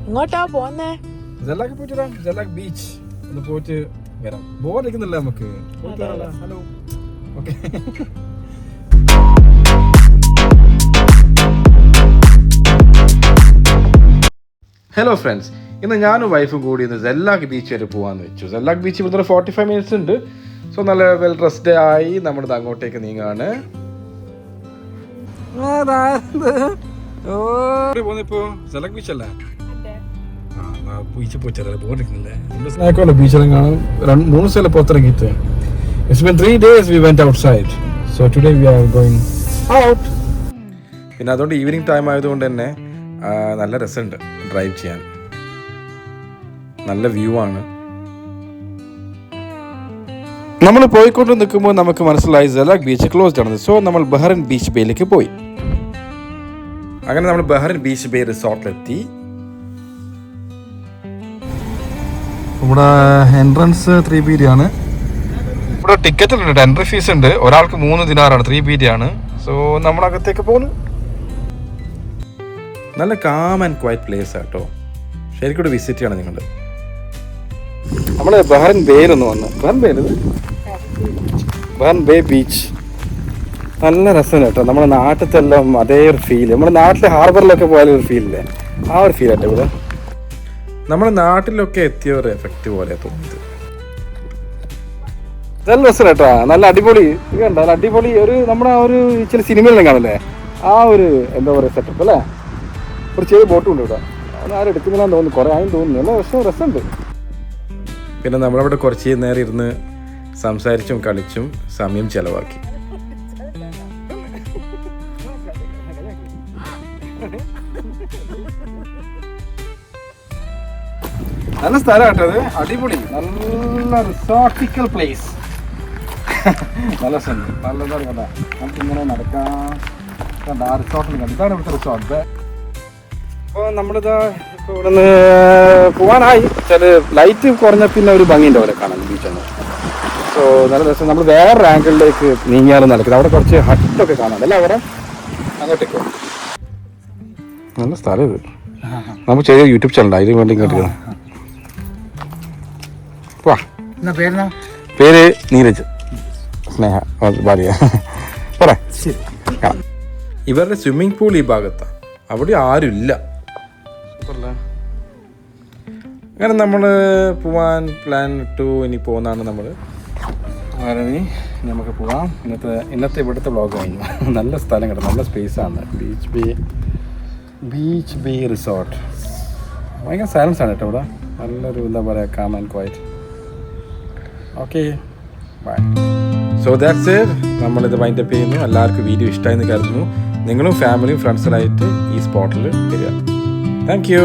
ഇങ്ങോട്ടാ പോന്നേ? ജലാക്ക് പോയിട്ട് വരാം. ജലാക്ക് ബീച്ച് ഒന്ന് പോയിട്ട് വരാം. ബോറടിക്കുന്നില്ല നമുക്ക്. ഹലോ. ഓക്കെ. ഹലോ ഫ്രണ്ട്സ്, ഇന്ന് ഞാനും വൈഫും കൂടി ഇന്ന് ജല്ലാക്ക് ബീച്ച് വരെ പോകാമെന്ന് വെച്ചു. ജല്ലാക്ക് ബീച്ച് ഇവിടുത്തെ 45 മിനിറ്റ്സ് ഉണ്ട്. സോ നല്ല വെൽ ഡ്രസ്ഡ് ആയി നമ്മളിത് അങ്ങോട്ടേക്ക് നീങ്ങാണ്. ഇപ്പോ ജല്ലാക്ക് ബീച്ച് അല്ലേ? ബീച്ച് പോയിട്ടല്ലേ ബോറടിക്കുന്നില്ലേ? ബീച്ചെല്ലാം കാണും. 3 സ്ഥലം പുറത്തിറങ്ങിയിട്ട്. It's been 3 days we went outside. So today we are going out. പിന്നെ അതുകൊണ്ട് ഈവനിങ് ടൈം ആയതുകൊണ്ട് തന്നെ നല്ല രസമുണ്ട് ഡ്രൈവ് ചെയ്യാൻ. നല്ല വ്യൂ ആണ്. നമ്മൾ പോയിക്കൊണ്ട് നിൽക്കുമ്പോൾ നമുക്ക് മനസ്സിലായി ജലാക്ക് ബീച്ച് ക്ലോസ്ഡ് ആണ്. സോ നമ്മൾ ബഹ്റൈൻ ബീച്ച് ബേയിലേക്ക് പോയി. അങ്ങനെ നമ്മൾ ബഹ്റൈൻ ബീച്ച് ബേ റിസോർട്ടിലെത്തി. ഇവിടെ എൻട്രൻസ് 3 BD ആണ്. ഇവിടെ ടിക്കറ്റ് ഉണ്ട്, എൻട്രി ഫീസ് ഉണ്ട്. ഒരാൾക്ക് 3 ദിനാറാണ്, 3 BD ആണ്. സോ നമ്മളകത്തേക്ക് പോകുന്നു. നല്ല കാം ആൻഡ് ക്വയറ്റ് പ്ലേസ് ആട്ടോ. ശരിക്കും വിസിറ്റ് ചെയ്യണം നിങ്ങൾ. നമ്മൾ ബഹ്റൈൻ ബേയിലൊന്ന് വന്നു. ബഹ്റൈൻ ബേ ബീച്ച് നല്ല രസമാണ് കേട്ടോ. നമ്മുടെ നാട്ടിലത്തെ എല്ലാം അതേ ഒരു ഫീൽ. നമ്മുടെ നാട്ടിലെ ഹാർബറിലൊക്കെ പോയാലും ഒരു ഫീലില്ലേ, ആ ഒരു ഫീൽ ആട്ടോ ഇവിടെ. നമ്മുടെ നാട്ടിലൊക്കെ എത്തിയ ഒരു എഫക്റ്റ് പോലെ തോന്നിയത്. നല്ല രസം കേട്ടോ, നല്ല അടിപൊളി. കണ്ടോ, നല്ല അടിപൊളി ഒരു നമ്മുടെ ആ ഒരു ചില സിനിമയിലും കാണല്ലേ ആ ഒരു എന്താ പറയുക സെറ്റപ്പ് അല്ലേ. ഒരു ചെറിയ ബോട്ടും ഉണ്ട് ഇവിടെ. ആരും എടുക്കുന്നില്ലാന്ന് തോന്നുന്നു, കുറേ ആയും തോന്നുന്നു. നല്ല രസമുണ്ട്. പിന്നെ നമ്മളവിടെ കുറച്ച് നേരം ഇരുന്ന് സംസാരിച്ചും കളിച്ചും സമയം ചെലവാക്കി. നല്ല സ്ഥലം കേട്ടത്, അടിപൊളി. നല്ല റിസോർട്ടിക്കൽ പ്ലേസ്. നല്ല സ്ഥലം, നല്ലതാണ് കണ്ട. നമുക്ക് ഇങ്ങനെ നടക്കാം. കണ്ട ആ റിസോർട്ടിൽ കണ്ട, ഇതാണ് ഇവിടുത്തെ റിസോർട്ട്. അപ്പോൾ നമ്മളിതാ ഇപ്പോൾ ഇവിടെ നിന്ന് പോകാനായി. ചില ലൈറ്റ് കുറഞ്ഞ പിന്നെ ഒരു ഭംഗിൻ്റെ പോലെ കാണാൻ ബീച്ചൊന്ന്. സോ നല്ല രസം. നമ്മൾ വേറെ ആംഗിളിലേക്ക് നീങ്ങിയാലും നടക്കുന്നത്. അവിടെ കുറച്ച് ഹട്ടൊക്കെ കാണാൻ അല്ലേ അവിടെ അങ്ങോട്ടേക്കോ. നല്ല സ്ഥലം ഇത്. നമുക്ക് ചെറിയ യൂട്യൂബ് ചാനൽ അതിന് വേണ്ടി ഇങ്ങോട്ട് വാ. പേര് നീരജ്, സ്നേഹ ഭാര്യ. പറയാ ഇവരുടെ സ്വിമ്മിംഗ് പൂൾ ഈ ഭാഗത്താണ്. അവിടെ ആരുമില്ല. അങ്ങനെ നമ്മൾ പോവാൻ പ്ലാൻ ഇട്ടു. ഇനി പോകുന്നതാണ് നമ്മൾ. നമുക്ക് പോവാം. ഇന്നത്തെ ഇവിടുത്തെ വ്ളോഗ് കഴിഞ്ഞു. നല്ല സ്ഥലം കേട്ടോ, നല്ല സ്പേസാണ്. Beach bay resort. ഭയങ്കര സൈലൻസ് ആണ് കേട്ടോ ഇവിടെ. നല്ലൊരു എന്താ പറയുക, calm and quiet. Okay bye. So that's it. നമ്മളിത് വൈൻഡപ്പ് ചെയ്യുന്നു. എല്ലാവർക്കും വീഡിയോ ഇഷ്ടമായെന്ന് കരുതുന്നു. നിങ്ങളും ഫാമിലിയും ഫ്രണ്ട്സിലായിട്ട് ഈ സ്പോട്ടിൽ വരിക. Thank you.